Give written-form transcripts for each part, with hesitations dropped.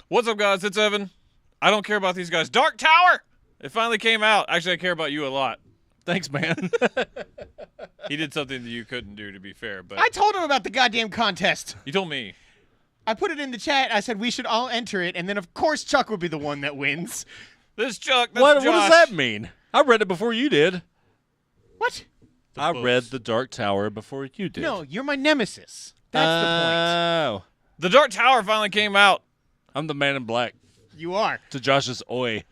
What's up, guys? It's Evan. I don't care about these guys. Dark Tower! It finally came out. Actually, I care about you a lot. Thanks, man. He did something that you couldn't do, to be fair. But I told him about the goddamn contest. you told me. I put it in the chat. I said we should all enter it, and then of course Chuck would be the one that wins. This Chuck, this What Josh. does that mean? I read it before you did. What? I books. read The Dark Tower before you did. No, you're my nemesis. That's Oh. The Dark Tower finally came out. I'm the man in black. the point. You are. To Josh's oi.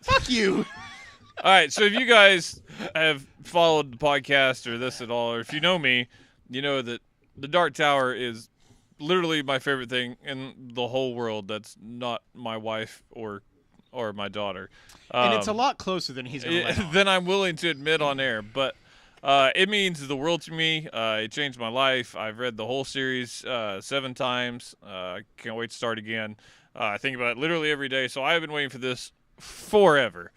Fuck you. All right, so if you guys have followed the podcast or this at all, or if you know me, you know that the Dark Tower is literally my favorite thing in the whole world that's not my wife or my daughter. And it's a lot closer than he's going to let on. Than I'm willing to admit on air. But it means the world to me. It changed my life. I've read the whole series 7 times. Can't wait to start again. I think about it literally every day. So I've been waiting for this forever.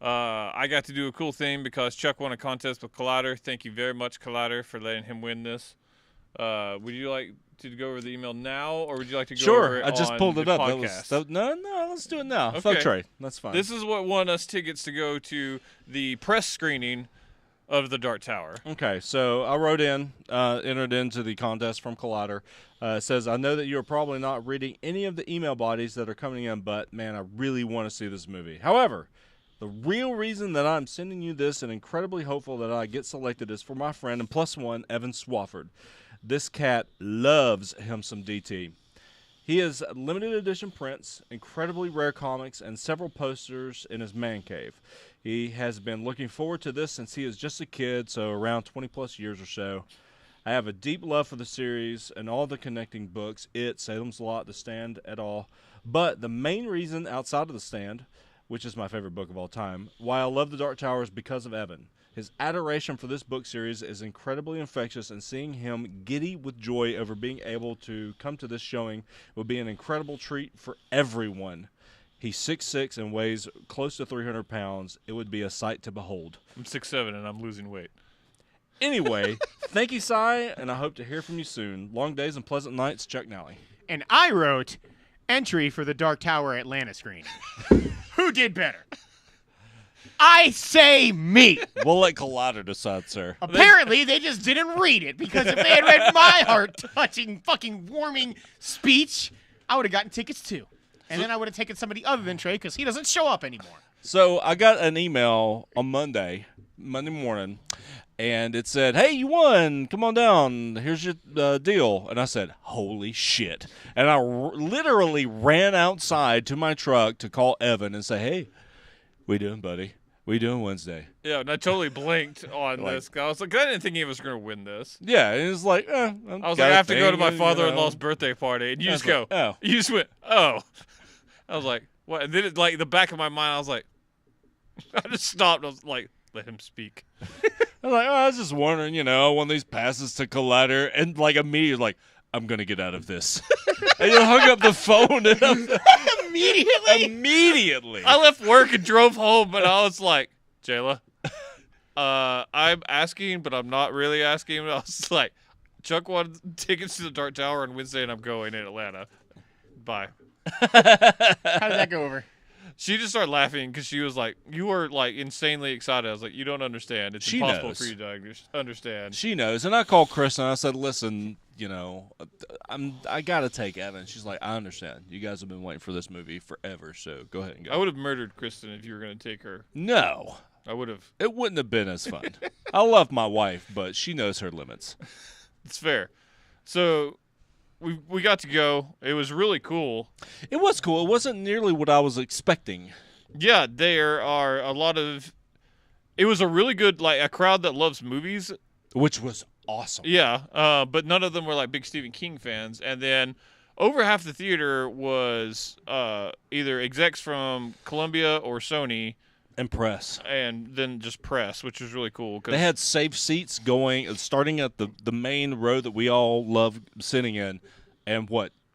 I got to do a cool thing because Chuck won a contest with Collider. Thank you very much, Collider, for letting him win this. Would you like to go over the email now, or would you like to go over it I just on pulled it the up. podcast? No, let's do it now. Okay. Fuck Trey. That's fine. This is what won us tickets to go to the press screening of the Dark Tower. Okay, so I wrote entered into the contest from Collider. It says, I know that you're probably not reading any of the email bodies that are coming in, but, man, I really want to see this movie. However, the real reason that I'm sending you this and incredibly hopeful that I get selected is for my friend and +1, Evan Swafford. This cat loves him some DT. He has limited edition prints, incredibly rare comics, and several posters in his man cave. He has been looking forward to this since he was just a kid, so around 20-plus years or so. I have a deep love for the series and all the connecting books, It, Salem's Lot, The Stand, et al. But the main reason outside of The Stand, which is my favorite book of all time, why I love The Dark Tower is because of Evan. His adoration for this book series is incredibly infectious, and seeing him giddy with joy over being able to come to this showing will be an incredible treat for everyone. He's 6'6" and weighs close to 300 pounds. It would be a sight to behold. I'm 6'7" and I'm losing weight. Anyway, thank you, Cy, and I hope to hear from you soon. Long days and pleasant nights, Chuck Nally. And I wrote entry for the Dark Tower Atlanta screening. Who did better? I say me. We'll let Collider decide, sir. Apparently, they just didn't read it, because if they had read my heart-touching, fucking warming speech, I would have gotten tickets too. And then I would have taken somebody other than Trey, because he doesn't show up anymore. So I got an email on Monday morning, and it said, hey, you won. Come on down. Here's your deal. And I said, holy shit. And I literally ran outside to my truck to call Evan and say, hey, we doing, buddy? We doing Wednesday? Yeah, and I totally blinked on this. I was like, I didn't think he was going to win this. Yeah, and it's like, I was like, I have to go to my father-in-law's birthday party. And you just go, oh. You just went, oh. I was like, what? And then, like, the back of my mind, I was like, I just stopped. I was like, let him speak. I was like, I was just wondering, one of these passes to Collider, and like immediately, like, I'm gonna get out of this. And you hung up the phone, and immediately, I left work and drove home, and I was like, Jayla, I'm asking, but I'm not really asking. I was like, Chuck wanted tickets to the Dark Tower on Wednesday, and I'm going in Atlanta. Bye. How did that go over? She just started laughing because she was like, you were like insanely excited. I was like, you don't understand. It's impossible for you to understand. She knows. And I called Chris and I said, listen, I got to take Evan. She's like, I understand. You guys have been waiting for this movie forever, so go ahead and go. I would have murdered Kristen if you were going to take her. No. I would have. It wouldn't have been as fun. I love my wife, but she knows her limits. It's fair. So we got to go. It was really cool. It was cool. It wasn't nearly what I was expecting. Yeah, there are a lot of. It was a really good, like, a crowd that loves movies, which was awesome. Yeah, but none of them were like big Stephen King fans. And then over half the theater was either execs from Columbia or Sony. And press. And then just press, which was really cool. They had safe seats starting at the main row that we all love sitting in, and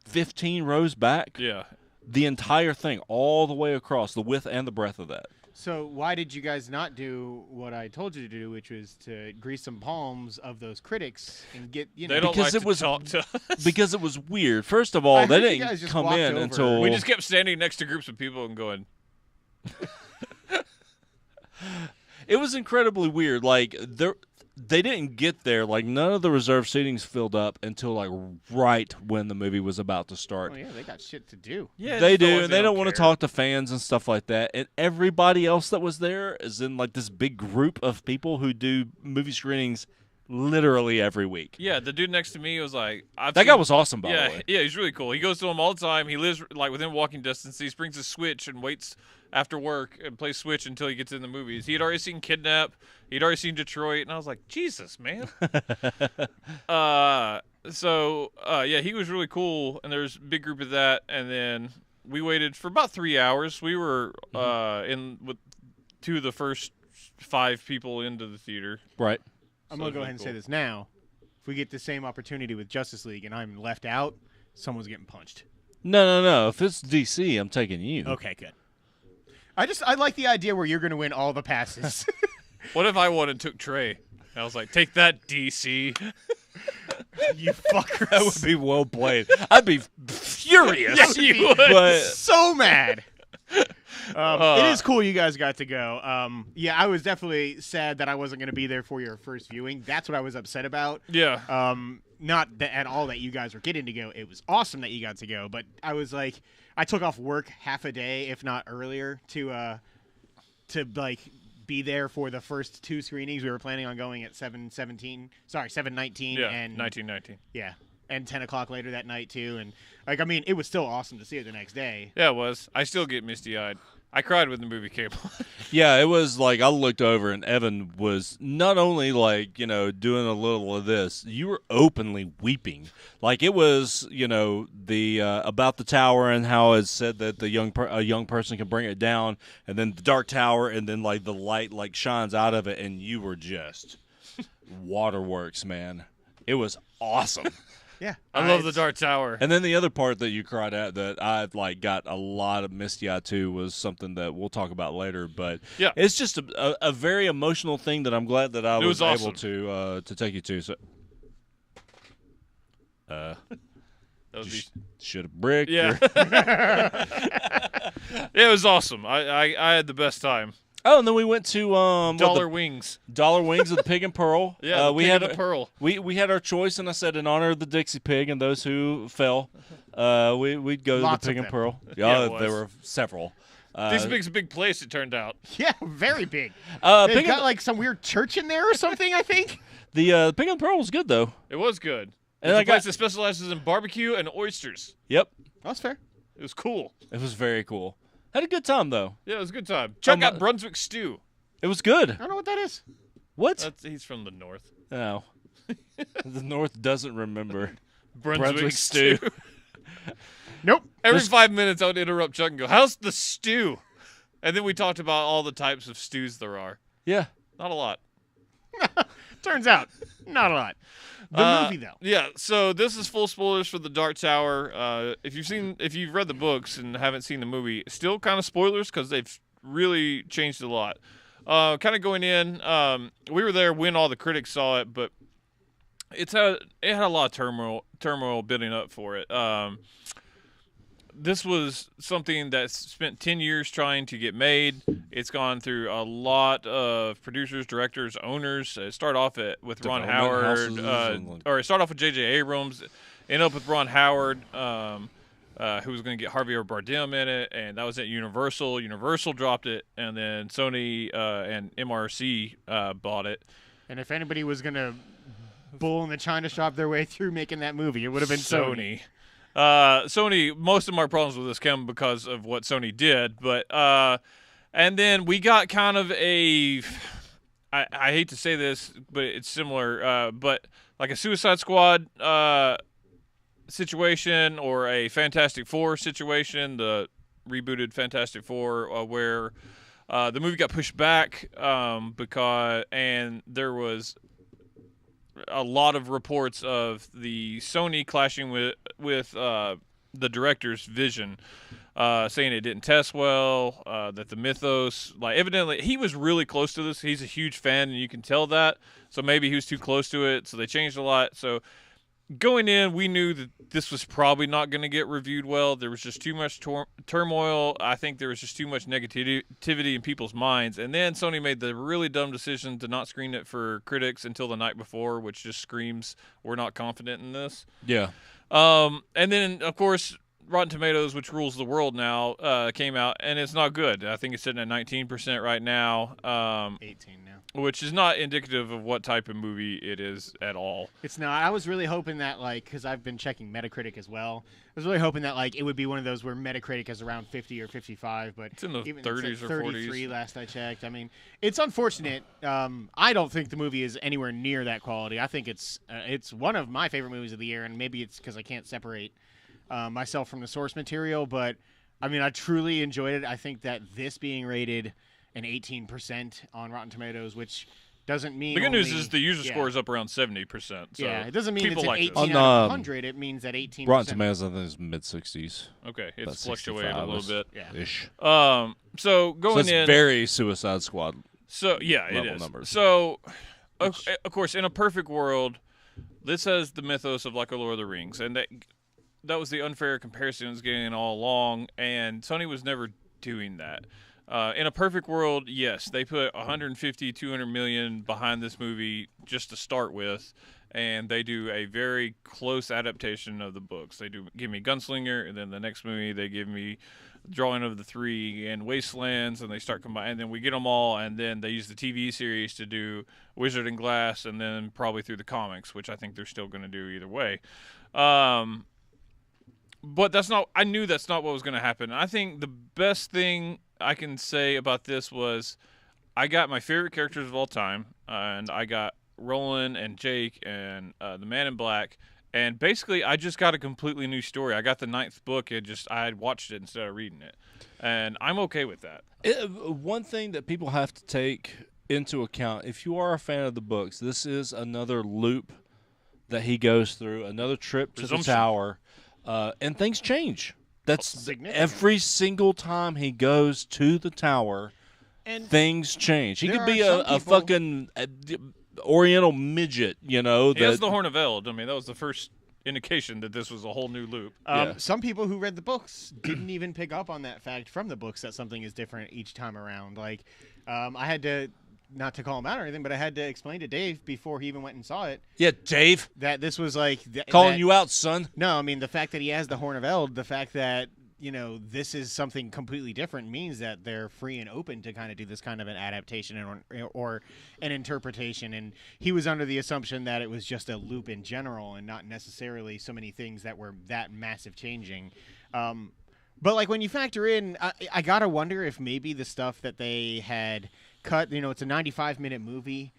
15 rows back? Yeah. The entire thing, all the way across, the width and the breadth of that. So why did you guys not do what I told you to do, which was to grease some palms of those critics and get They don't Because like it was- to talk to us. Because it was weird. First of all, I they heard you didn't guys just come walked in over. until We just kept standing next to groups of people and going, it was incredibly weird. Like they didn't get there. Like none of the reserved seatings filled up until like right when the movie was about to start. Oh yeah, they got shit to do. yeah, They it's the do, ones and they don't want to care. talk to fans and stuff like that. And everybody else that was there is in like this big group of people who do movie screenings literally every week. Yeah, the dude next to me was like, That guy was awesome, by yeah, the way. yeah, he's really cool. He goes to them all the time. He lives like within walking distance. He brings a Switch and waits after work and plays Switch until he gets in the movies. He had already seen Kidnap. He'd already seen Detroit, and I was like, Jesus, man. Yeah, he was really cool, and there's a big group of that, and then we waited for about 3 hours. We were in with two of the first 5 people into the theater. Right. I'm So gonna go it's ahead and really say this now. If we get the same opportunity with Justice League and I'm left out, someone's getting punched. No. If it's DC, I'm taking you. Okay, good. I like the idea where you're gonna win all the passes. What if I won and took Trey? I was like, take that, DC. You fuckers. That would be well played. I'd be furious. Yes, you would. But So mad. It is cool you guys got to go. Yeah, I was definitely sad that I wasn't going to be there for your first viewing. That's what I was upset about. Yeah. Not that at all that you guys were getting to go. It was awesome that you got to go, but I was like, I took off work half a day, if not earlier, to like be there for the first 2 screenings. We were planning on going at 7:19 Yeah, and 1919. yeah, and 10 o'clock later that night too. And like, I mean, it was still awesome to see it the next day. Yeah, it was. I still get misty-eyed. I cried when the movie came on. yeah, it was like I looked over and Evan was not only like, doing a little of this, you were openly weeping. Like it was, the about the tower and how it said that a young person can bring it down, and then the dark tower, and then like the light like shines out of it, and you were just waterworks, man. It was awesome. Yeah, I love the Dark Tower. And then the other part that you cried at that I like got a lot of misty-eyed too was something that we'll talk about later. But Yeah. it's just a very emotional thing that I'm glad that I was was able to take you to. So, That would be, should have bricked. yeah. It was awesome. I had the best time. Oh, and then we went to Dollar Wings. Dollar Wings of the Pig and Pearl. Yeah, the we Pig had and the Pearl. We had our choice, and I said in honor of the Dixie Pig and those who fell, we'd go Lots to the Pig of and them. Pearl. Yeah, it there was. were several. This Pig's a big place, it turned out. Yeah, very big. Pig They've and- got like some weird church in there or something, I think. the Pig and Pearl was good though. It was good. And It's I a place got- that specializes in barbecue and oysters. Yep, That's fair. It was cool. it was very cool. Had a good time though. Yeah, it was a good time. Chuck got uh, Brunswick stew. It was good. I don't know what that is. What? He's from the north. No. The North doesn't remember. Brunswick stew. Nope. Every This- 5 minutes, I would interrupt Chuck and go, "How's the stew?" And then we talked about all the types of stews there are. Yeah. Not a lot. Turns out, not a lot. The movie though. Yeah, so this is full spoilers for the Dark Tower. If you've read the books and haven't seen the movie, still kind of spoilers because they've really changed a lot. Kind of going in, we were there when all the critics saw it, but it had a lot of turmoil building up for it. This was something that's spent 10 years trying to get made. It's gone through a lot of producers, directors, owners. It started off with Ron Development Howard, houses and- or it started off with J.J. Abrams, ended up with Ron Howard, who was going to get Javier Bardem in it, and that was at Universal. Universal dropped it, and then Sony and MRC bought it. And if anybody was gonna bull in the china shop their way through making that movie, it would have been Sony. Sony, most of my problems with this come because of what Sony did, but and then we got kind of I hate to say this, but it's similar, but like a Suicide Squad situation or a Fantastic Four situation, the rebooted Fantastic Four, where the movie got pushed back and there was a lot of reports of the Sony clashing with the director's vision. saying it didn't test well, that the mythos, like evidently he was really close to this. He's a huge fan, and you can tell that. So maybe he was too close to it. So they changed a lot. So going in, we knew that this was probably not going to get reviewed well. There was just too much turmoil. I think there was just too much negativity in people's minds. And then Sony made the really dumb decision to not screen it for critics until the night before, which just screams we're not confident in this. Yeah. And then, of course, Rotten Tomatoes, which rules the world now, came out, and it's not good. I think it's sitting at 19% right now. 18 now. Which is not indicative of what type of movie it is at all. It's not. I was really hoping that, like, because I've been checking Metacritic as well. I was really hoping that, like, it would be one of those where Metacritic is around 50 or 55, but it's in the even 30s or 33 40s. last I checked. I mean, it's unfortunate. I don't think the movie is anywhere near that quality. I think it's one of my favorite movies of the year, and maybe it's because I can't separate myself from the source material. But I mean, I truly enjoyed it. I think that this being rated an 18% on Rotten Tomatoes, which doesn't mean the good news only- is the user score is up around 70%. So yeah, it doesn't mean it's people an like 18 this. out of On, 100. It means that 18%. Rotten Tomatoes, I think, is mid-60s. Okay, About it's fluctuated a little 65 bit. Yeah. Ish. So So going it's in, very Suicide Squad. so yeah, it level is. numbers. So, of course, in a perfect world, this has the mythos of like a Lord of the Rings, and that was the unfair comparison it was getting all along, and Sony was never doing that. In a perfect world, yes, they put 150, 200 million behind this movie just to start with, and they do a very close adaptation of the books. They do give me Gunslinger, and then the next movie they give me Drawing of the Three and Wastelands, and they start combining. And then we get them all, and then they use the TV series to do Wizard and Glass, and then probably through the comics, which I think they're still going to do either way. But that's not. I knew that's not what was going to happen. I think the best thing I can say about this was I got my favorite characters of all time, and I got Roland and Jake and the Man in Black, and basically I just got a completely new story. I got the 9th book. I had watched it instead of reading it, and I'm okay with that. One thing that people have to take into account, if you are a fan of the books, this is another loop that he goes through, another trip to the tower, and things change. That's Significant. every single time he goes to the tower, And things change. He there could be are a some people- fucking Oriental midget, you know. He has the Horn of Eld. I mean, that was the first indication that this was a whole new loop. Yeah. Some people who read the books didn't even pick up on that fact from the books that something is different each time around. Like, I had to, not to call him out or anything, but I had to explain to Dave before he even went and saw it Yeah, Dave, that this was like calling you out, son. No, I mean the fact that he has the Horn of Eld, the fact that this is something completely different means that they're free and open to kind of do this kind of an adaptation or an interpretation. And he was under the assumption that it was just a loop in general and not necessarily so many things that were that massive changing. But like when you factor in, I gotta wonder if maybe the stuff that they had cut, it's a 95-minute movie.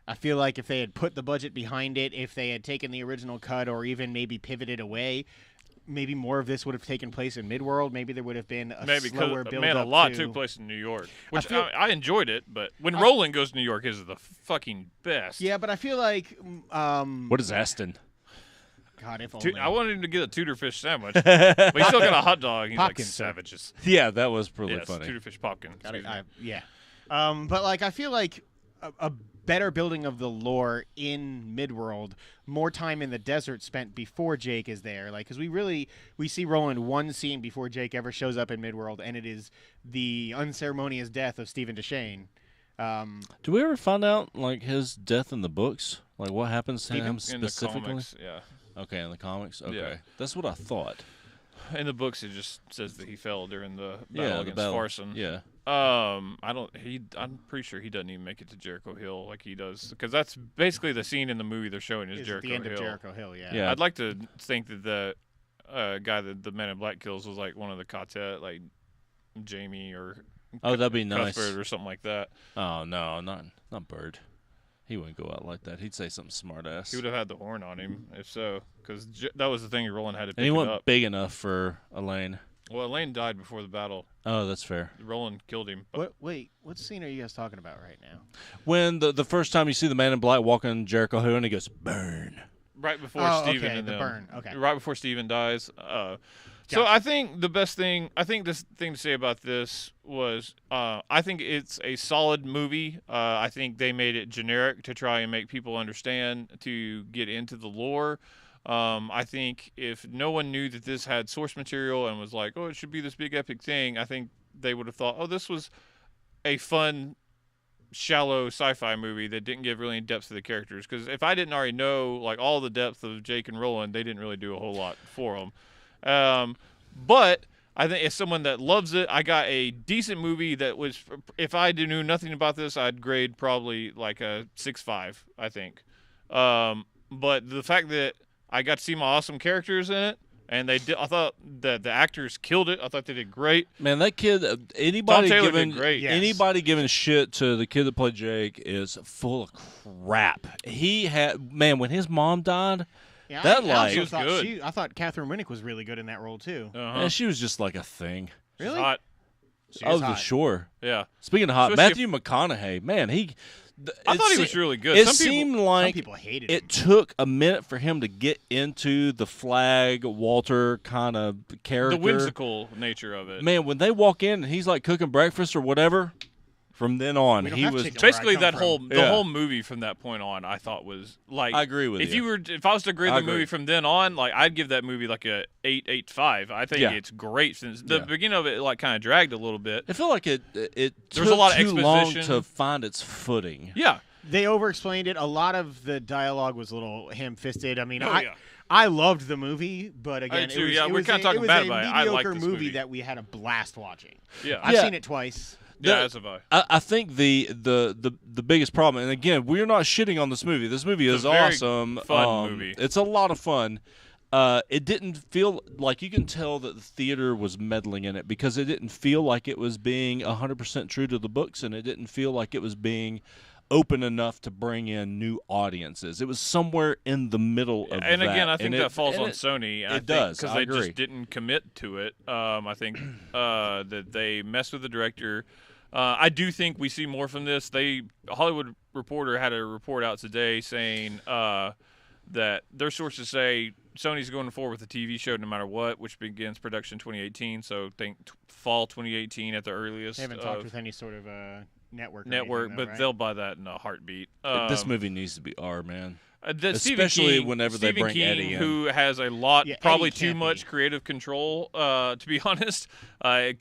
I feel like if they had put the budget behind it, if they had taken the original cut or even maybe pivoted away, maybe more of this would have taken place in Midworld. Maybe there would have been a slower build man, up a lot to... took place in New York, which feel- I enjoyed it. But when Roland goes to New York, is the fucking best. Yeah, but I feel like, What is Aston? God, if only. I wanted him to get a Tudor fish sandwich, but he still got a hot dog. He's Popkins, like sir. savages. Yeah, that was really Yes, funny. Tudor fish popkin. Gotta- Excuse me. yeah. But like, I feel like a better building of the lore in Midworld, more time in the desert spent before Jake is there. Like, because we see Roland one scene before Jake ever shows up in Midworld, and it is the unceremonious death of Stephen Deshane. Do we ever find out like his death in the books? Like what happens to him in the specifically? comics, yeah. Okay, in the comics. Okay, Yeah. that's what I thought. In the books, it just says that he fell during the battle Yeah, the against battle. Farson. Yeah. I'm pretty sure he doesn't even make it to Jericho Hill like he does, because that's basically the scene in the movie they're showing is Is at Jericho the end Hill. of Jericho Hill, yeah. Yeah. I'd like to think that the guy that the Man in Black kills was like one of the quartet, like Jamie or Oh, that'd be nice. Cuthbert or something like that. Oh no, not Bird. He wouldn't go out like that. He'd say something smart ass. He would have had the horn on him if so, because that was the thing Roland had to pick And he it wasn't up. big enough for Elaine. Well, Elaine died before the battle. Oh, that's fair. Roland killed him. But What scene are you guys talking about right now? When the first time you see the Man in Black walking Jericho Hill, and he goes burn. right before Oh, Steven okay, and the them. burn, okay. Right before Steven dies. So Gotcha. I think this thing to say about this was, I think it's a solid movie. I think they made it generic to try and make people understand to get into the lore. I think if no one knew that this had source material and was like, oh, it should be this big epic thing, I think they would have thought, oh, this was a fun, shallow sci-fi movie that didn't give really any depth to the characters. Because if I didn't already know like all the depth of Jake and Roland, they didn't really do a whole lot for them. But I think as someone that loves it, I got a decent movie that was. If I knew nothing about this, I'd grade probably like a 6.5. I think. But the fact that I got to see my awesome characters in it, and they did, I thought that the actors killed it. I thought they did great. Man, that kid. Tom Taylor did great. Yes. Anybody giving shit to the kid that played Jake is full of crap. He had when his mom died. Yeah, That I like- also was thought good. I thought Catherine Winnick was really good in that role too. Man, she was just like a thing. She's Really? hot. She Oh, is for hot. sure. Yeah. Speaking of hot, Especially Matthew McConaughey, man, I thought he was really good. It Some people- seemed Some like people hated him. it took a minute for him to get into the Flag Walter kind of character. The whimsical nature of it. Man, when they walk in and he's like cooking breakfast or whatever, from then on We don't he have was. chicken where I Basically, come that from. the Yeah. whole movie from that point on, I thought was like. I agree with you. If I was to grade I the movie agree. from then on, like I'd give that movie like a 8.5. I think Yeah. it's great since the Yeah. beginning of it like kind of dragged a little bit. I feel like it There's took a lot of too long exposition. to find its footing. Yeah. They over-explained it. A lot of the dialogue was a little ham-fisted. I mean, Oh, yeah. I loved the movie, but again, too, it was, yeah, it we're was kinda a, talking it was bad a about it. I like mediocre this movie movie. that we had a blast watching. Yeah. I've Yeah. seen it twice. Yeah, The- as have I. I think the biggest problem, and again, we're not shitting on this movie. This movie It's is a very awesome. fun movie. It's a lot of fun. It didn't feel like you can tell that the theater was meddling in it because it didn't feel like it was being 100% true to the books, and it didn't feel like it was being open enough to bring in new audiences. It was somewhere in the middle of And that. again, I think and that falls and on Sony. I it does. because I they agree. just didn't commit to it. I think that they messed with the director. I do think we see more from this. Hollywood Reporter had a report out today saying that their sources say Sony's going forward with the TV show no matter what, which begins production 2018. So think fall 2018 at the earliest. They haven't talked with any sort of network. or network, anything, though, but right? they'll buy that in a heartbeat. this movie needs to be R, man. Stephen Especially King, whenever they Stephen bring King, Eddie in. who has a lot, Yeah, probably Eddie too can't much be. creative control. To be honest,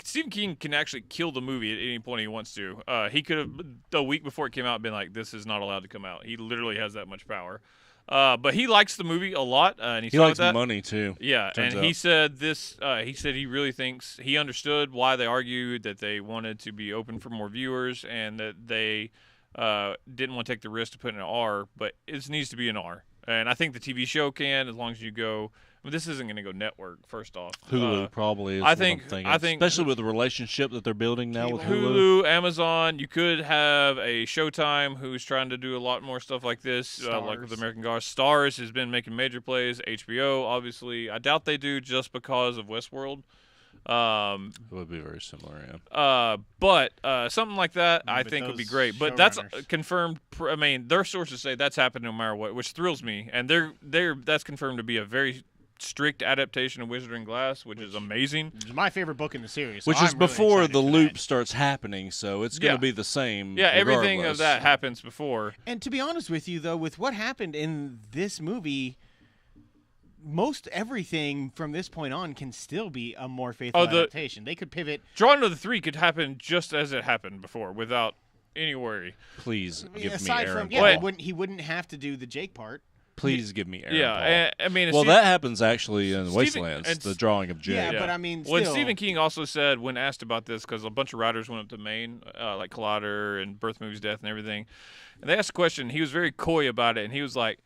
Stephen King can actually kill the movie at any point he wants to. He could have a week before it came out been like, "This is not allowed to come out." He literally has that much power. But he likes the movie a lot, and He likes money too. Yeah, turns and he out. said this. He said he really thinks he understood why they argued that they wanted to be open for more viewers and that they didn't want to take the risk to put in an R, but it needs to be an R. And I think the TV show can, as long as you go. I mean, this isn't going to go network. First off, Hulu probably is I what think- I'm thinking. I think- especially with the relationship that they're building now with Hulu. Hulu, Amazon. You could have a Showtime who's trying to do a lot more stuff like this, like with Stars. American Gods. Stars has been making major plays. HBO, obviously. I doubt they do just because of Westworld. It would be very similar, yeah. But something like that, I but think would be those great. But that's showrunners. confirmed. I mean, their sources say that's happening no matter what, which thrills me. And that's confirmed to be a very strict adaptation of Wizard and Glass, which is amazing. It's my favorite book in the series. so Which I'm is really before excited the for loop that. starts happening, so it's going to Yeah. be the same. Yeah, everything of regardless. that happens before. And to be honest with you, though, with what happened in this movie, most everything from this point on can still be a more faithful Oh, the- adaptation. They could pivot. Drawing to the 3 could happen just as it happened before, without any worry. Please give me aside Aaron from Paul. Wait. he wouldn't have to do the Jake part. Please give me Aaron Paul. Yeah, I mean, well, Steve- that happens actually in Stephen- Wastelands, and the drawing of Jake. Yeah, Yeah. but I mean, When still, Stephen King also said, when asked about this, because a bunch of writers went up to Maine, like Collider and Birth Movies Death and everything, and they asked a question. He was very coy about it, and he was like,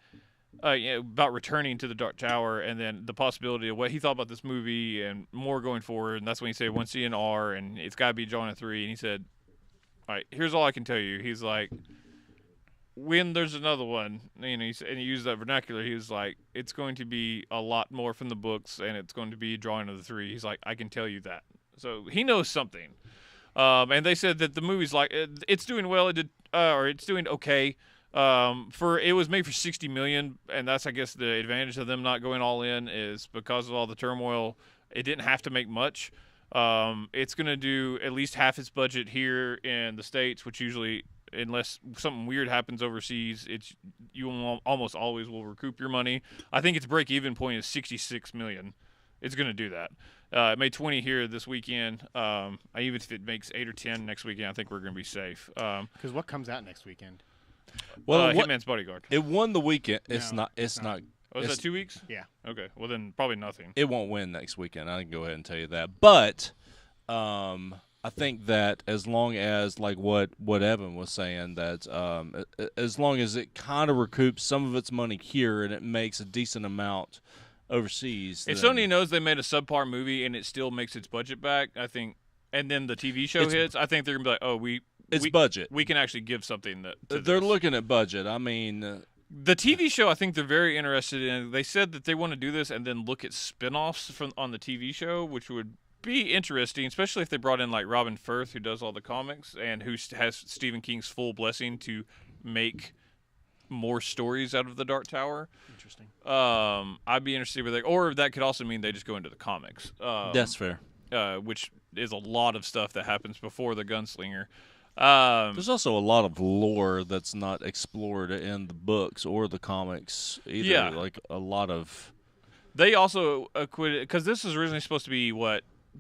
about returning to the Dark Tower, and then the possibility of what he thought about this movie and more going forward. And that's when he said, "Once C and R, and it's got to be drawing a 3." And he said, "All right, here's all I can tell you." He's like, when there's another one, and he used that vernacular. He was like, it's going to be a lot more from the books, and it's going to be drawing of the 3. He's like, I can tell you that. So he knows something. And they said that the movie's like it's doing well. It did, or it's doing okay. It was made for $60 million, and that's I guess the advantage of them not going all in is because of all the turmoil. It didn't have to make much. It's going to do at least half its budget here in the States, which usually, unless something weird happens overseas, almost always will recoup your money. I think its break-even point is $66 million. It's going to do that. It made 20 here this weekend. Even if it makes 8 or 10 next weekend, I think we're going to be safe. Because what comes out next weekend? Well, Hitman's Bodyguard. it won the weekend. It's No, not. It's not. Oh, is it's- that 2 weeks? Yeah. Okay. Well, then probably nothing. It won't win next weekend. I can go ahead and tell you that. But I think that as long as, like what Evan was saying, that as long as it kind of recoups some of its money here and it makes a decent amount overseas. If then Sony knows they made a subpar movie and it still makes its budget back, I think, and then the TV show hits, I think they're gonna be like, oh, it's budget. we can actually give something that They're looking at budget. I mean, the TV show. I think they're very interested in. They said that they want to do this and then look at spin-offs on the TV show, which would be interesting, especially if they brought in like Robin Firth, who does all the comics and who has Stephen King's full blessing to make more stories out of the Dark Tower. Interesting. I'd be interested with it, or that could also mean they just go into the comics. that's fair. Which is a lot of stuff that happens before the Gunslinger. There's also a lot of lore that's not explored in the books or the comics either. Yeah. Like a lot of. They also acquitted, because this is originally supposed to be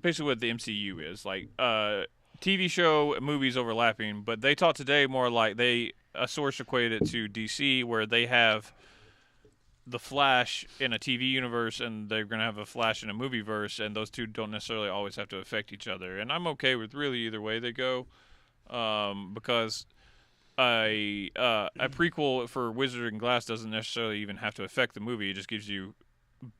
basically what the MCU is, like TV show, movies overlapping. But they taught today more like a source equated it to DC, where they have the Flash in a TV universe and they're going to have a Flash in a movie verse, and those two don't necessarily always have to affect each other. And I'm okay with really either way they go, because a prequel for Wizard and Glass doesn't necessarily even have to affect the movie. It just gives you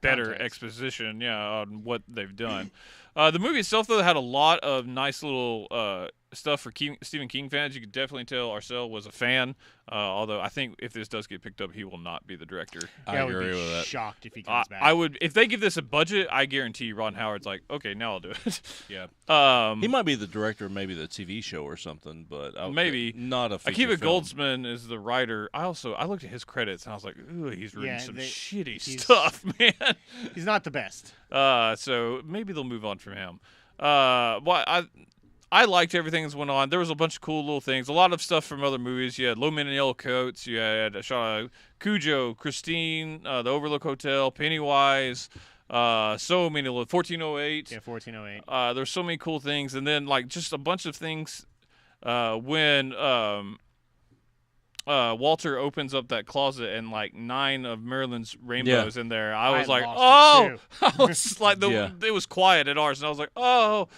better Context. exposition, on what they've done. The movie itself, though, had a lot of nice little stuff for Stephen King fans. You could definitely tell Arcel was a fan, although I think if this does get picked up, he will not be the director. I would agree be with that. shocked if he comes back. I would, if they give this a budget, I guarantee Ron Howard's like, okay, now I'll do it. Yeah. He might be the director of maybe the TV show or something, but Maybe. not a feature Akiva film. Goldsman is the writer. I looked at his credits and I was like, ooh, he's written Yeah, some he's- shitty stuff, man. He's not the best. So maybe they'll move on from him. I liked everything that went on. There was a bunch of cool little things. A lot of stuff from other movies. You had Low Men in Yellow Coats. You had a shot of Cujo, Christine, the Overlook Hotel, Pennywise. So many. 1408. Yeah, 1408. There's so many cool things, and then like just a bunch of things when Walter opens up that closet and like 9 of Marilyn's rainbows in there. I was like, lost oh, it, I was like, it was quiet at ours, and I was like, oh,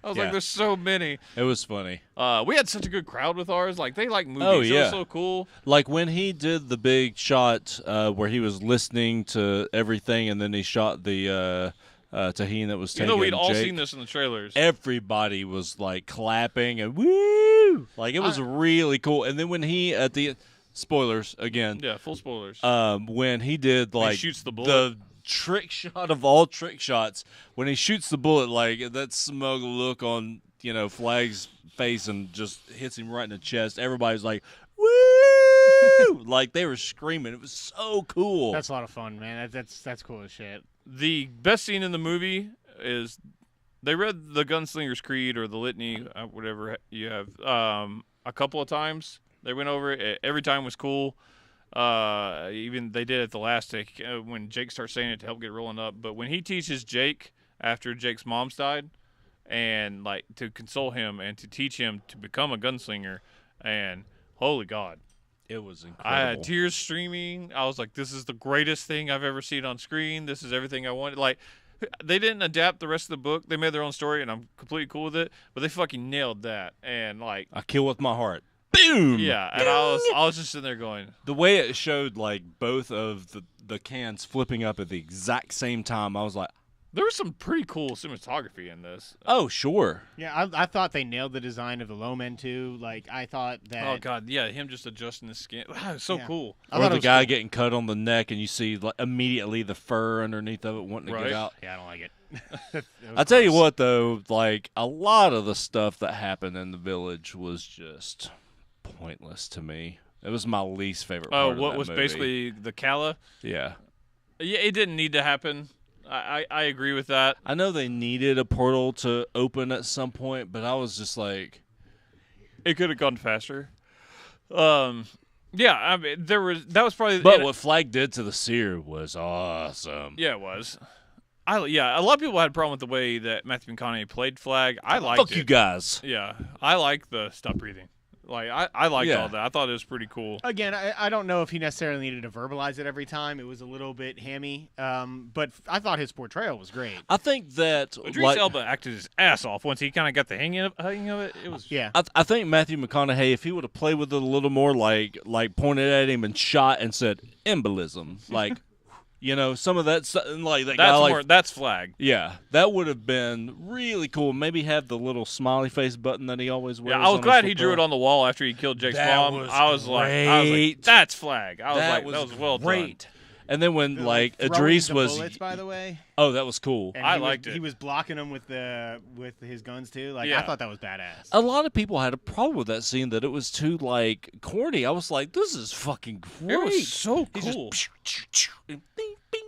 I was Yeah. like, there's so many. It was funny. We had such a good crowd with ours. Like they like movies. Oh, It yeah. was so cool. Like when he did the big shot where he was listening to everything, and then he shot the Tahine that was You taking know, we'd all Jake. seen this in the trailers. Everybody was like clapping and woo! Like it was really cool. And then when he at the spoilers again, Yeah, full spoilers. when he did like shoots the bullet. the trick shot of all trick shots, when he shoots the bullet, like that smug look on Flag's face and just hits him right in the chest. Everybody's like, woo! Like they were screaming. It was so cool. That's a lot of fun, man. That's cool as shit. The best scene in the movie is they read the Gunslinger's Creed or the Litany, whatever you have, a couple of times. They went over it. Every time was cool. Even they did it the last take when Jake starts saying it to help get rolling up. But when he teaches Jake after Jake's mom's died, and like to console him and to teach him to become a gunslinger, and holy God. It was incredible. I had tears streaming. I was like, this is the greatest thing I've ever seen on screen. This is everything I wanted. Like, they didn't adapt the rest of the book. They made their own story, and I'm completely cool with it. But they fucking nailed that. And, like, I kill with my heart. Boom! yeah. And I was just sitting there going, The way it showed like both of the cans flipping up at the exact same time, I was like, there was some pretty cool cinematography in this. oh, sure. Yeah, I thought they nailed the design of the low men too. Like I thought that. Oh, God. Yeah, him just adjusting his skin. Wow, it's so Yeah. cool. I Or thought the it was guy cool. getting cut on the neck and you see like, immediately the fur underneath of it wanting to Right. get out. Yeah, I don't like it. It was I tell you gross. what, though, like a lot of the stuff that happened in the village was just pointless to me. It was my least favorite part Oh, of what that was movie. basically the Kala? Yeah. Yeah, it didn't need to happen. I agree with that. I know they needed a portal to open at some point, but I was just like, It could have gone faster. Yeah, I mean, that was probably. but what Flag did to the seer was awesome. Yeah, it was. A lot of people had a problem with the way that Matthew McConaughey played Flag. I liked Fuck it. you guys. Yeah, I like the stop breathing. Like I liked Yeah. all that. I thought it was pretty cool. Again, I don't know if he necessarily needed to verbalize it every time. It was a little bit hammy, but I thought his portrayal was great. I think that Idris Elba acted his ass off once he kind of got the hang of it. It was Yeah. I think Matthew McConaughey, if he would have played with it a little more, like pointed at him and shot and said embolism, like some of that stuff, like that guy, like that's Flag. yeah, that would have been really cool. Maybe have the little smiley face button that he always wears. Yeah, I was on glad his he drew it lapel. on the wall after he killed Jake's That mom. was I was like, great. that's Flag. I was That like, was that was well great. done. And then when Throwing Idris the was, bullets, by the way. oh, that was cool. And I he liked was, it. He was blocking them with his guns too. Like Yeah. I thought that was badass. A lot of people had a problem with that scene, that it was too like corny. I was like, this is fucking great. It was so He's cool. just bing, bing.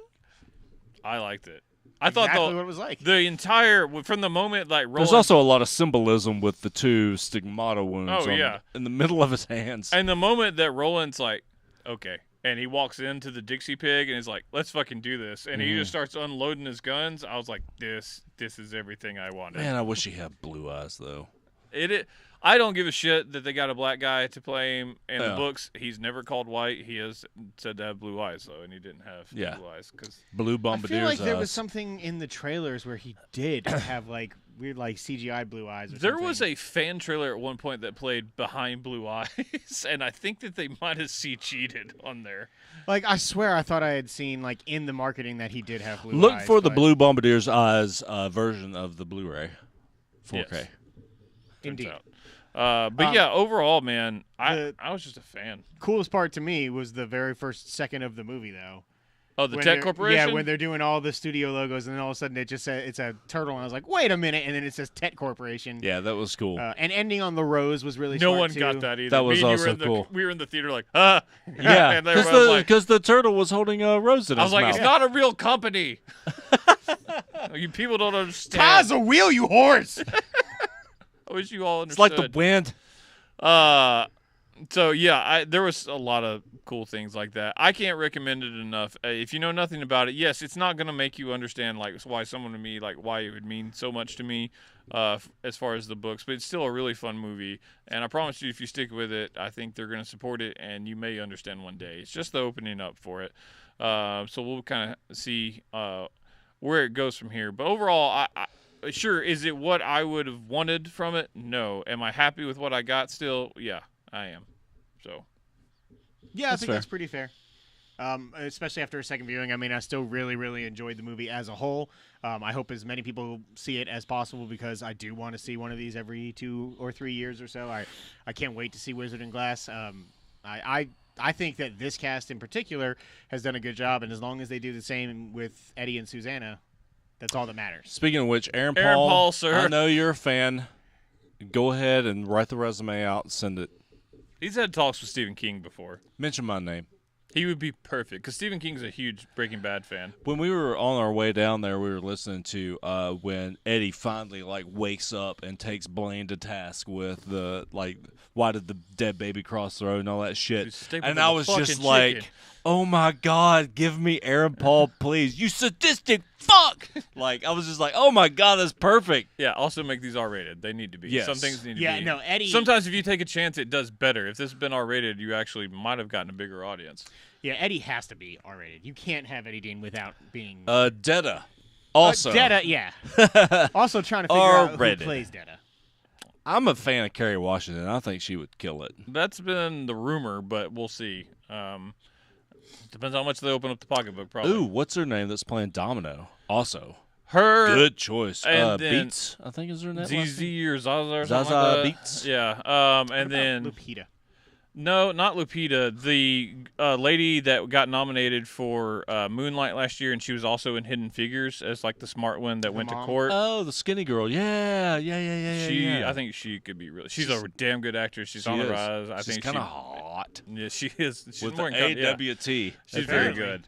I liked it. I thought Exactly what it was like. the entire from the moment like Roland There's also a lot of symbolism with the two stigmata wounds Oh, yeah. in the middle of his hands. and the moment that Roland's like, okay, and he walks into the Dixie Pig and is like, let's fucking do this, and he just starts unloading his guns. I was like, this is everything I wanted. Man, I wish he had blue eyes, though. I don't give a shit that they got a black guy to play him in the Yeah. books. He's never called white. He has said to have blue eyes though, and he didn't have Yeah. blue eyes because Blue I Bombardier's feel like there was eyes. something in the trailers where he did have like weird like CGI blue eyes. Or there something. was a fan trailer at one point that played Behind Blue Eyes, and I think that they might have cheated on there. like I swear I thought I had seen like in the marketing that he did have blue eyes. Look for the but- Blue Bombardier's eyes version of the Blu-ray, 4K. Yes. Indeed. Turns out. But yeah, overall, man, I was just a fan. Coolest part to me was the very first second of the movie though. Oh, the When Tech they're- Corporation. Yeah, when they're doing all the studio logos, and then all of a sudden it just says it's a turtle, and I was like, wait a minute, and then it says Tech Corporation. Yeah, that was cool. And ending on the rose was really no smart, one too. got that either. That was Me and you also were in the, cool. We were in the theater like, yeah, and everyone was like, because the turtle was holding a rose in I his was like, mouth. it's not a real company. You people don't understand. Cause a wheel, you horse. I wish you all It's understood. like the wind. So yeah, there was a lot of cool things like that. I can't recommend it enough. If you know nothing about it, yes, it's not gonna make you understand like why someone to me, like why it would mean so much to me, as far as the books. But it's still a really fun movie, and I promise you, if you stick with it, I think they're gonna support it, and you may understand one day. It's just the opening up for it. So we'll kind of see where it goes from here. But overall, sure, is it what I would have wanted from it? No. Am I happy with what I got still? Yeah, I am. So Yeah, I think fair. that's pretty fair. Especially after a second viewing. I mean, I still really, really enjoyed the movie as a whole. I hope as many people see it as possible because I do want to see one of these every 2 or 3 years or so. I can't wait to see Wizard and Glass. I think that this cast in particular has done a good job, and as long as they do the same with Eddie and Susanna, that's all that matters. Speaking of which, Aaron Paul, Paul, sir. I know you're a fan. Go ahead and write the resume out and send it. he's had talks with Stephen King before. Mention my name. He would be perfect because Stephen King's a huge Breaking Bad fan. When we were on our way down there, we were listening to when Eddie finally wakes up and takes Blaine to task with the why did the dead baby cross the road and all that shit. Dude, stapled And to I the was just fucking like, chicken. oh my God, give me Aaron Paul, please, you sadistic fuck. I was just like, oh my God, that's perfect. Yeah. Also, make these R-rated. They need to be. Yes. Some things need to be. Yeah, no, Eddie. Sometimes if you take a chance, it does better. If this had been R-rated, you actually might have gotten a bigger audience. Yeah, Eddie has to be R-rated. You can't have Eddie Dean without being. Detta, also. Detta, yeah. Also trying to figure out who R-rated. plays Detta. I'm a fan of Kerry Washington. I think she would kill it. That's been the rumor, but we'll see. Depends how much they open up the pocketbook. Probably. Ooh, what's her name that's playing Domino? Also. Her Good choice. and then Beats, I think is her name. ZZ or Zaza or Zaza something like that. Beats? Yeah. What And about then Lupita. no, not Lupita. The lady that got nominated for Moonlight last year, and she was also in Hidden Figures as the smart one that went to mom? court. Oh, the skinny girl. Yeah. I think she could be really. She's a damn good actress. She's She on the is. rise. I She's think kind of hot. Yeah, she is. She's With more the in yeah. AWT. She's very Apparently.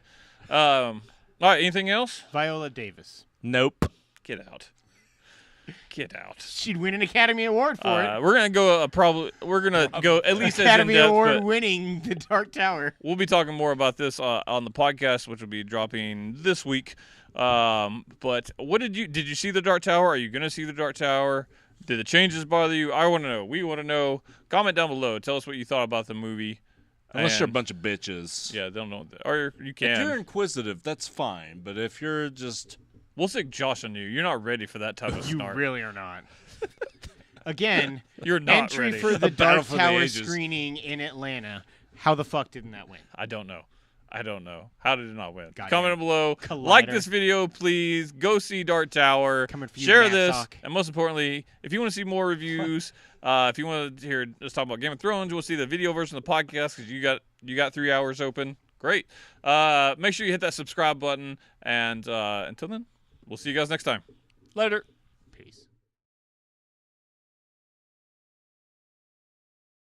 good. All right, anything else? Viola Davis. Nope. Get out. Get out. She'd win an Academy Award for it. We're gonna go We're gonna go at least as in Academy depth, Award but winning The Dark Tower. we'll be talking more about this on the podcast, which will be dropping this week. But what did you see The Dark Tower? Are you gonna see The Dark Tower? Did the changes bother you? I want to know. We want to know. Comment down below. Tell us what you thought about the movie. Unless you're a bunch of bitches. Yeah, they don't know. Or you can. If you're inquisitive, that's fine. But if you're just... We'll stick Josh on you. You're not ready for that type of You snark. really are not. Again, You're not entry ready. for the Battle Dark for the Tower Ages. screening in Atlanta. How the fuck didn't that win? I don't know. How did it not win? Goddamn. Comment below. Collider. Like this video, please. Go see Dark Tower. Coming for you, Share Matt this. Sock. And most importantly, if you want to see more reviews, if you want to hear us talk about Game of Thrones, we'll see the video version of the podcast because you got 3 hours open. Great. Make sure you hit that subscribe button. And until then, we'll see you guys next time. Later. Peace.